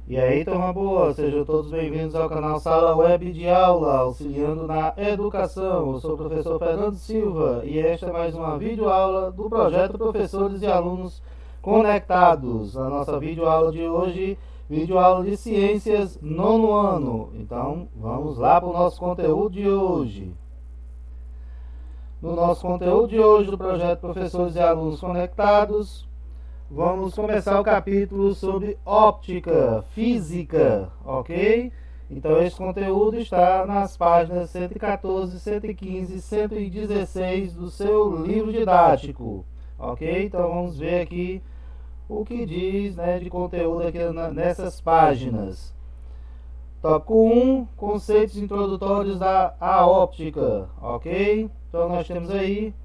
E aí, turma boa, sejam todos bem-vindos ao canal Sala Web de Aula, auxiliando na educação. Eu sou o professor Fernando Silva e esta é mais uma videoaula do projeto Professores e Alunos Conectados. A nossa videoaula de hoje, videoaula de Ciências, nono ano. Então, vamos lá para o nosso conteúdo de hoje. No nosso conteúdo de hoje do projeto Professores e Alunos Conectados, vamos começar o capítulo sobre óptica, física, ok? Então esse conteúdo está nas páginas 114, 115 e 116 do seu livro didático, ok? Então vamos ver aqui o que diz, de conteúdo aqui nessas páginas. Tópico 1, conceitos introdutórios da óptica, ok? Então nós temos aí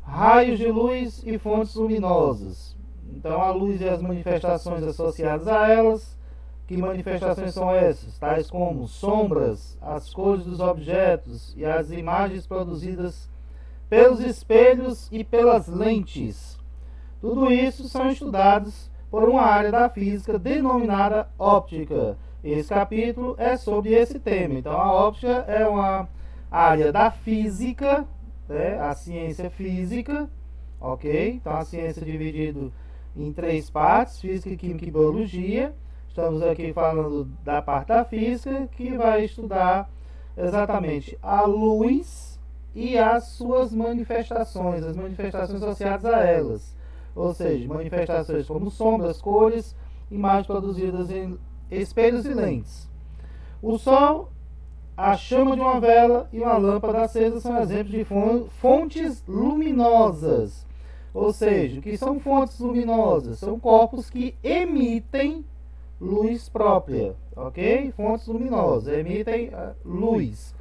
raios de luz e fontes luminosas. Então, a luz e as manifestações associadas a elas. Que manifestações são essas? Tais como sombras, as cores dos objetos e as imagens produzidas pelos espelhos e pelas lentes. Tudo isso são estudados por uma área da física denominada óptica. Esse capítulo é sobre esse tema. Então, a óptica é uma área da física, a ciência física, ok? Então, a ciência é dividida em três partes: física, química e biologia. Estamos aqui falando da parte da física, que vai estudar exatamente a luz e as suas manifestações, as manifestações associadas a elas. Ou seja, manifestações como sombras, cores, imagens produzidas em espelhos e lentes. O Sol, a chama de uma vela e uma lâmpada acesa são exemplos de fontes luminosas. Ou seja, o que são fontes luminosas? São corpos que emitem luz própria, ok? Fontes luminosas, emitem luz.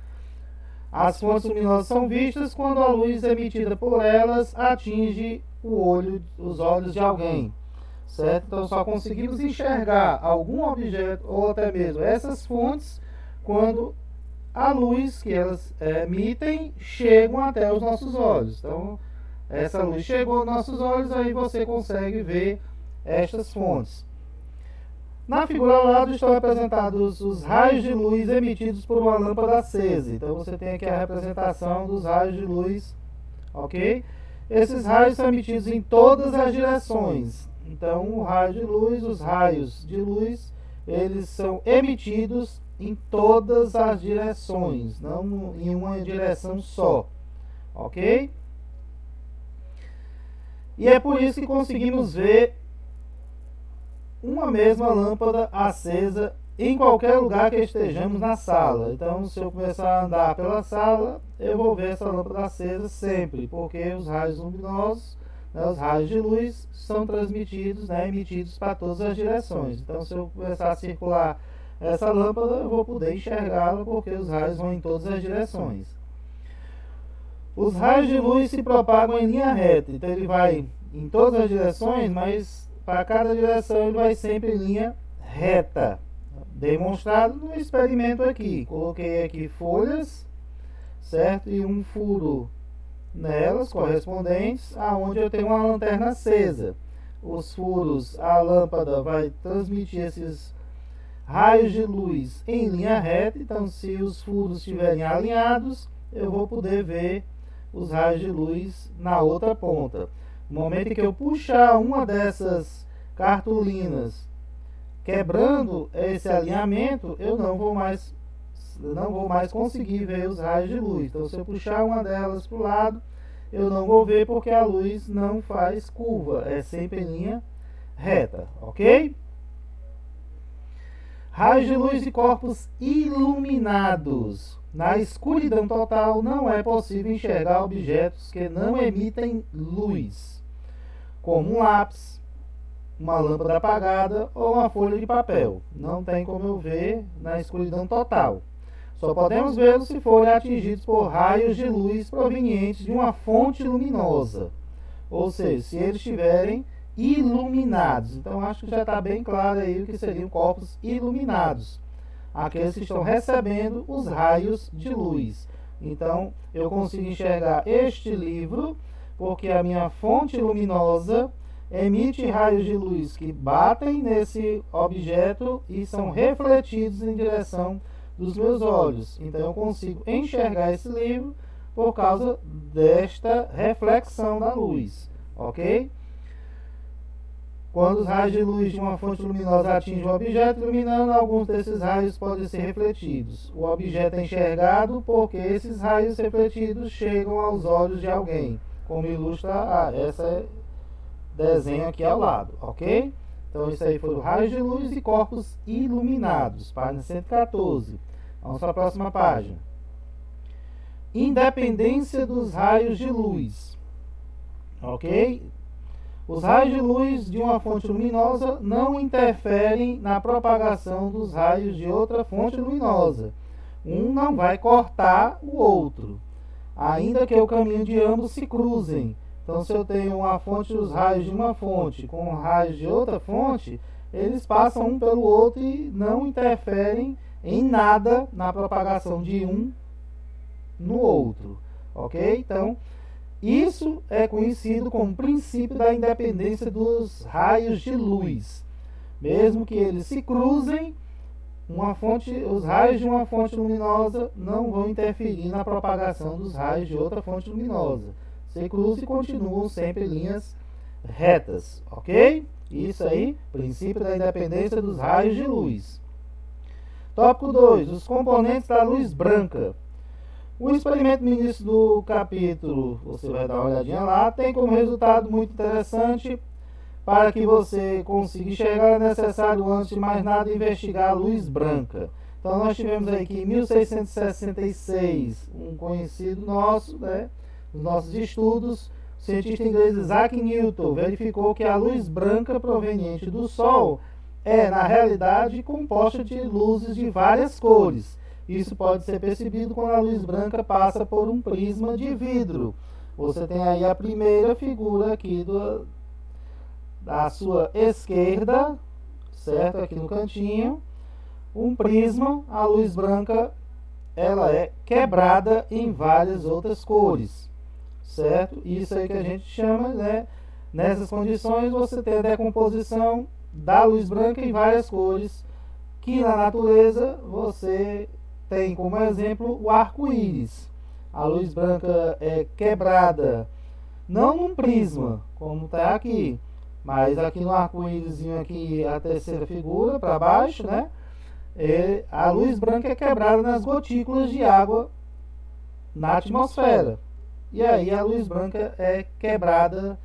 As fontes luminosas são vistas quando a luz emitida por elas atinge os olhos de alguém, certo? Então só conseguimos enxergar algum objeto ou até mesmo essas fontes quando a luz que elas emitem chegam até os nossos olhos. Então, essa luz chegou aos nossos olhos, aí você consegue ver estas fontes. Na figura ao lado estão representados os raios de luz emitidos por uma lâmpada acesa. Então você tem aqui a representação dos raios de luz, ok? Esses raios são emitidos em todas as direções. Então o raio de luz, os raios de luz, eles são emitidos em todas as direções, não em uma direção só, ok? E é por isso que conseguimos ver uma mesma lâmpada acesa em qualquer lugar que estejamos na sala. Então, se eu começar a andar pela sala, eu vou ver essa lâmpada acesa sempre, porque os raios luminosos, os raios de luz, são transmitidos, emitidos para todas as direções. Então, se eu começar a circular essa lâmpada, eu vou poder enxergá-la, porque os raios vão em todas as direções. Os raios de luz se propagam em linha reta, então ele vai em todas as direções, mas para cada direção ele vai sempre em linha reta. Demonstrado no experimento aqui. Coloquei aqui folhas, certo? E um furo nelas, correspondentes, aonde eu tenho uma lanterna acesa. Os furos, a lâmpada vai transmitir esses raios de luz em linha reta, então se os furos estiverem alinhados, eu vou poder ver os raios de luz na outra ponta. No momento em que eu puxar uma dessas cartolinas, quebrando esse alinhamento, eu não vou mais conseguir ver os raios de luz. Então, se eu puxar uma delas para o lado, eu não vou ver, porque a luz não faz curva, é sempre em linha reta, ok? Raios de luz e corpos iluminados. Na escuridão total, não é possível enxergar objetos que não emitem luz, como um lápis, uma lâmpada apagada ou uma folha de papel. Não tem como eu ver na escuridão total. Só podemos vê-los se forem atingidos por raios de luz provenientes de uma fonte luminosa. Ou seja, se eles estiverem iluminados. Então, acho que já está bem claro aí o que seriam corpos iluminados. Aqueles que estão recebendo os raios de luz. Então, eu consigo enxergar este livro, porque a minha fonte luminosa emite raios de luz que batem nesse objeto e são refletidos em direção dos meus olhos. Então eu consigo enxergar esse livro por causa desta reflexão da luz, ok? Quando os raios de luz de uma fonte luminosa atingem o objeto iluminando, alguns desses raios podem ser refletidos. O objeto é enxergado porque esses raios refletidos chegam aos olhos de alguém, como ilustra esse desenho aqui ao lado, ok? Então isso aí foi o raios de luz e corpos iluminados, página 114. Vamos para a próxima página. Independência dos raios de luz, ok? Os raios de luz de uma fonte luminosa não interferem na propagação dos raios de outra fonte luminosa. Um não vai cortar o outro, ainda que o caminho de ambos se cruzem. Então, se eu tenho uma fonte, os raios de uma fonte com raios de outra fonte, eles passam um pelo outro e não interferem em nada na propagação de um no outro, ok? Então, isso é conhecido como princípio da independência dos raios de luz. Mesmo que eles se cruzem, os raios de uma fonte luminosa não vão interferir na propagação dos raios de outra fonte luminosa. Se cruzam e continuam sempre em linhas retas, ok? Isso aí, princípio da independência dos raios de luz. Tópico 2. Os componentes da luz branca. O experimento no início do capítulo, você vai dar uma olhadinha lá, tem como resultado muito interessante. Para que você consiga enxergar, é necessário, antes de mais nada, investigar a luz branca. Então nós tivemos aqui em 1666 um conhecido nosso, né, nos nossos estudos, o cientista inglês Isaac Newton verificou que a luz branca proveniente do Sol é, na realidade, composta de luzes de várias cores. Isso pode ser percebido quando a luz branca passa por um prisma de vidro. Você tem aí a primeira figura aqui da sua esquerda, certo? Aqui no cantinho, um prisma, a luz branca, ela é quebrada em várias outras cores, certo? Isso aí que a gente chama, né? Nessas condições você tem a decomposição da luz branca em várias cores, que na natureza você tem como exemplo o arco-íris. A luz branca é quebrada, não num prisma, como está aqui, mas aqui no arco-íris, aqui a terceira figura para baixo, né? A luz branca é quebrada nas gotículas de água na atmosfera. E aí a luz branca é quebrada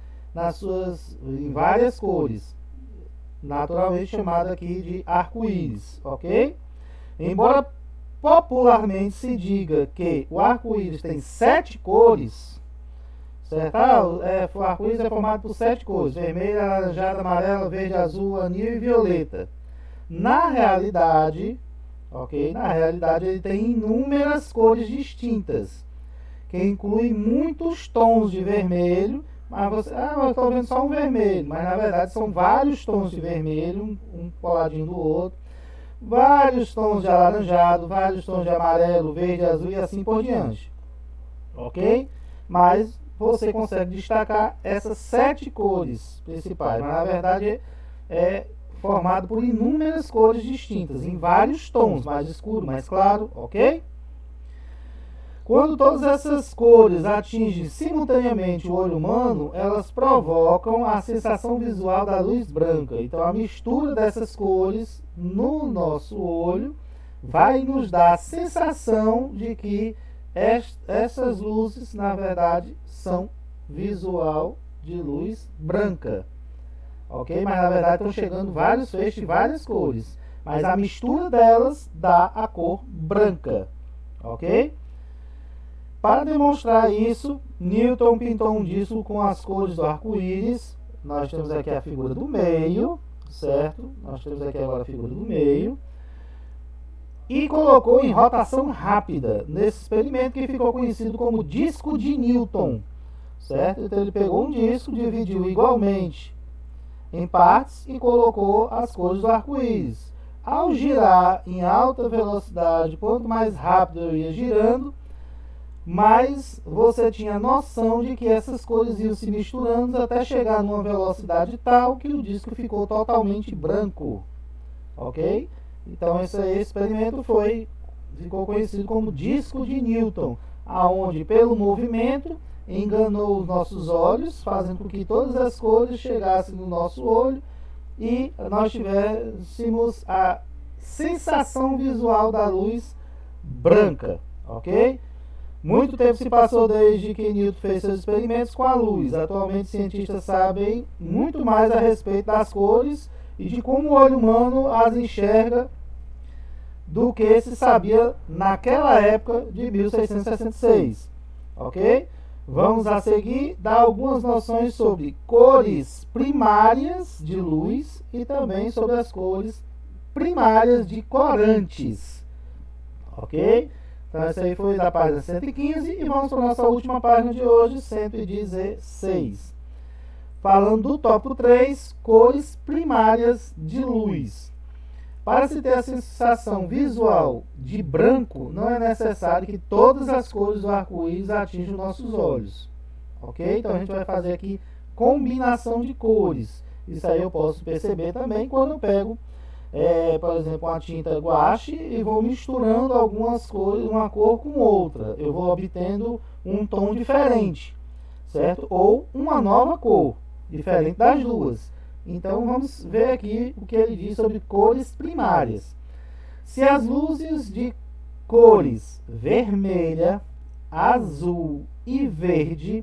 em várias cores, naturalmente chamada aqui de arco-íris, ok? Embora popularmente se diga que o arco-íris tem 7 cores, certo? O arco-íris é formado por 7 cores: vermelho, alaranjado, amarelo, verde, azul, anil e violeta. Na realidade, ok? Na realidade ele tem inúmeras cores distintas, que incluem muitos tons de vermelho. Mas você, eu estou vendo só um vermelho, mas na verdade são vários tons de vermelho, um coladinho do outro, vários tons de alaranjado, vários tons de amarelo, verde, azul e assim por diante, ok? Mas você consegue destacar essas 7 cores principais, mas na verdade é formado por inúmeras cores distintas, em vários tons, mais escuro, mais claro, ok? Quando todas essas cores atingem simultaneamente o olho humano, elas provocam a sensação visual da luz branca. Então a mistura dessas cores no nosso olho vai nos dar a sensação de que essas luzes, na verdade, são visual de luz branca. Ok? Mas na verdade estão chegando vários feixes de várias cores. Mas a mistura delas dá a cor branca. Ok? Para demonstrar isso, Newton pintou um disco com as cores do arco-íris. Nós temos aqui a figura do meio, certo? Nós temos aqui agora a figura do meio. E colocou em rotação rápida, nesse experimento que ficou conhecido como disco de Newton, certo? Então ele pegou um disco, dividiu igualmente em partes e colocou as cores do arco-íris. Ao girar em alta velocidade, quanto mais rápido eu ia girando, mas você tinha noção de que essas cores iam se misturando até chegar numa velocidade tal que o disco ficou totalmente branco, ok? Então esse experimento ficou conhecido como disco de Newton, aonde pelo movimento enganou os nossos olhos, fazendo com que todas as cores chegassem no nosso olho e nós tivéssemos a sensação visual da luz branca, ok? Muito tempo se passou desde que Newton fez seus experimentos com a luz. Atualmente, cientistas sabem muito mais a respeito das cores e de como o olho humano as enxerga do que se sabia naquela época de 1666, ok? Vamos a seguir dar algumas noções sobre cores primárias de luz e também sobre as cores primárias de corantes, ok? Então essa aí foi da página 115 e vamos para a nossa última página de hoje, 116. Falando do tópico 3, cores primárias de luz. Para se ter a sensação visual de branco, não é necessário que todas as cores do arco-íris atinjam nossos olhos, ok? Então a gente vai fazer aqui combinação de cores. Isso aí eu posso perceber também quando eu pego por exemplo, uma tinta guache e vou misturando algumas cores, uma cor com outra. Eu vou obtendo um tom diferente, certo? Ou uma nova cor, diferente das duas. Então vamos ver aqui o que ele diz sobre cores primárias. Se as luzes de cores vermelha, azul e verde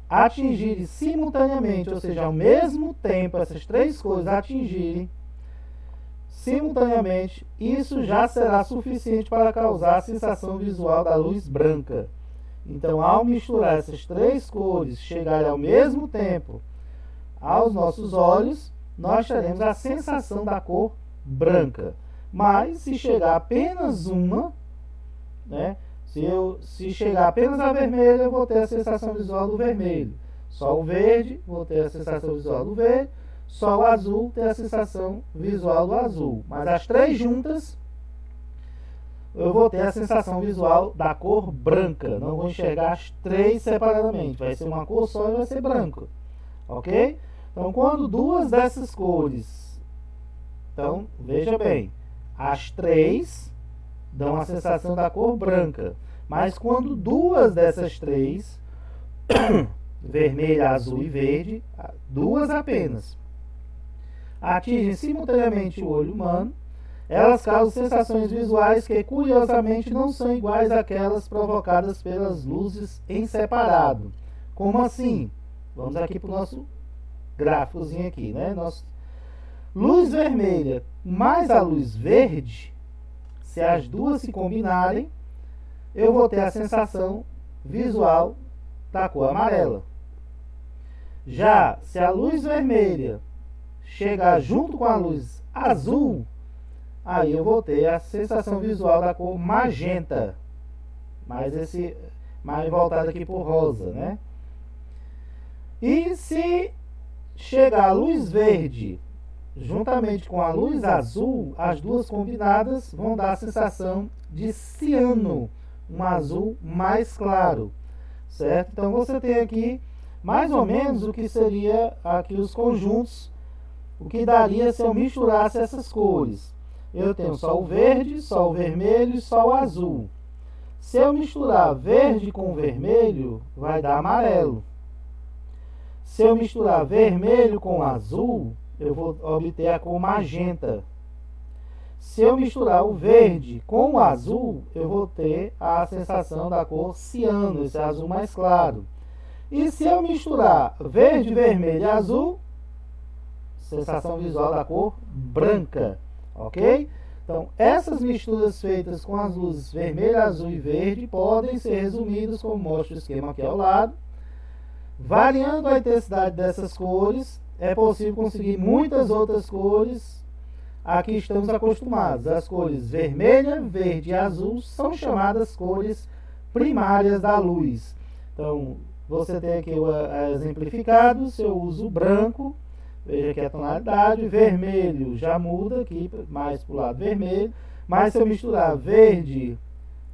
atingirem simultaneamente, ou seja, ao mesmo tempo, essas três cores atingirem simultaneamente, isso já será suficiente para causar a sensação visual da luz branca. Então, ao misturar essas três cores, chegarem ao mesmo tempo aos nossos olhos, nós teremos a sensação da cor branca. Mas, se chegar apenas uma, né, se chegar apenas a vermelha, eu vou ter a sensação visual do vermelho. Só o verde, vou ter a sensação visual do verde. Só o azul tem a sensação visual do azul. Mas as três juntas, eu vou ter a sensação visual da cor branca. Não vou enxergar as três separadamente. Vai ser uma cor só e vai ser branco. Ok? Então, quando duas dessas cores... Então, veja bem. As três dão a sensação da cor branca. Mas quando duas dessas três, vermelha, azul e verde, duas apenas, atingem simultaneamente o olho humano, elas causam sensações visuais que, curiosamente, não são iguais àquelas provocadas pelas luzes em separado. Como assim? Vamos aqui para o nosso gráficozinho aqui, né? Luz vermelha mais a luz verde, se as duas se combinarem, eu vou ter a sensação visual da cor amarela. Já se a luz vermelha chegar junto com a luz azul, aí eu vou ter a sensação visual da cor magenta, mais voltado aqui por rosa, né? E se chegar a luz verde juntamente com a luz azul, as duas combinadas vão dar a sensação de ciano, um azul mais claro, certo? Então você tem aqui mais ou menos o que seria aqui os conjuntos, o que daria se eu misturasse essas cores. Eu tenho só o verde, só o vermelho e só o azul. Se eu misturar verde com vermelho, vai dar amarelo. Se eu misturar vermelho com azul, eu vou obter a cor magenta. Se eu misturar o verde com o azul, eu vou ter a sensação da cor ciano, esse azul mais claro. E se eu misturar verde, vermelho e azul, sensação visual da cor branca, ok? Então, essas misturas feitas com as luzes vermelho, azul e verde podem ser resumidas como mostra o esquema aqui ao lado. Variando a intensidade dessas cores, é possível conseguir muitas outras cores a que estamos acostumados. As cores vermelha, verde e azul são chamadas cores primárias da luz. Então, você tem aqui exemplificado, se eu uso branco, veja aqui a tonalidade, vermelho já muda aqui mais para o lado vermelho, mas se eu misturar verde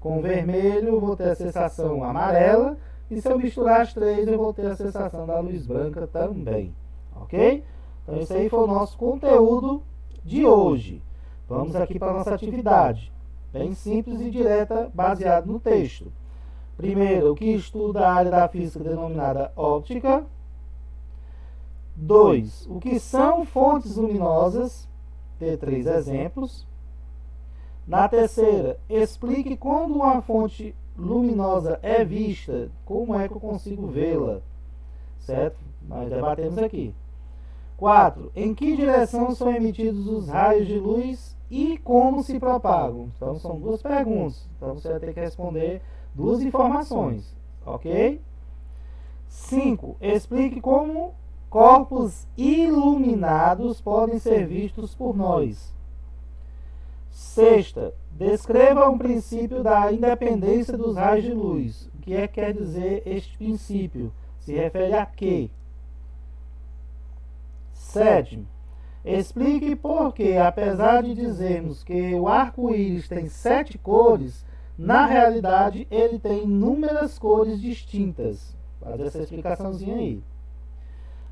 com vermelho, eu vou ter a sensação amarela. E se eu misturar as três, eu vou ter a sensação da luz branca também. Ok? Então, esse aí foi o nosso conteúdo de hoje. Vamos aqui para a nossa atividade. Bem simples e direta, baseado no texto. Primeiro, o que estuda a área da física denominada óptica. 2. O que são fontes luminosas? Ter 3 exemplos. Na terceira, explique quando uma fonte luminosa é vista, como é que eu consigo vê-la? Certo? Nós debatemos aqui. 4. Em que direção são emitidos os raios de luz e como se propagam? Então, são 2 perguntas. Então, você vai ter que responder 2 informações. Ok? 5. Explique como corpos iluminados podem ser vistos por nós. 6. Descreva um princípio da independência dos raios de luz. O que é que quer dizer este princípio? Se refere a quê? 7. Explique por que, apesar de dizermos que o arco-íris tem 7 cores, na realidade ele tem inúmeras cores distintas. Faz essa explicaçãozinha aí.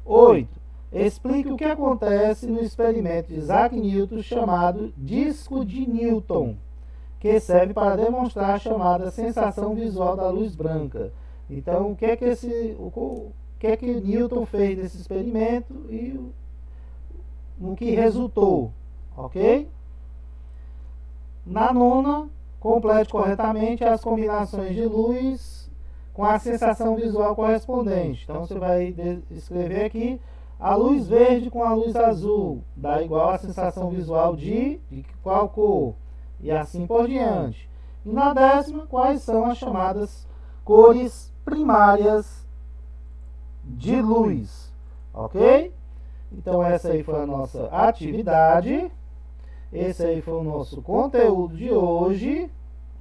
8. Explique o que acontece no experimento de Isaac Newton chamado disco de Newton, que serve para demonstrar a chamada sensação visual da luz branca. Então, o que é que Newton fez nesse experimento e no que resultou, ok? Na 9ª, complete corretamente as combinações de luz com a sensação visual correspondente. Então, você vai escrever aqui a luz verde com a luz azul, dá igual a sensação visual de qual cor, e assim por diante. E na 10ª, quais são as chamadas cores primárias de luz, ok? Então, essa aí foi a nossa atividade, esse aí foi o nosso conteúdo de hoje,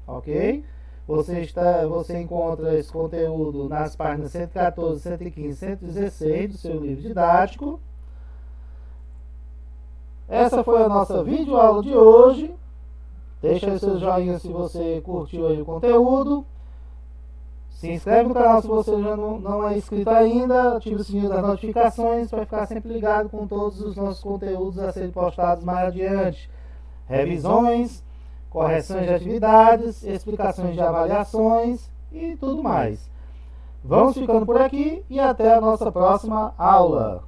ok? Você encontra esse conteúdo nas páginas 114, 115, 116 do seu livro didático. Essa foi a nossa videoaula de hoje. Deixa aí seu joinha se você curtiu aí o conteúdo. Se inscreve no canal se você já não é inscrito ainda. Ative o sininho das notificações para ficar sempre ligado com todos os nossos conteúdos a serem postados mais adiante. Revisões, correções de atividades, explicações de avaliações e tudo mais. Vamos ficando por aqui e até a nossa próxima aula.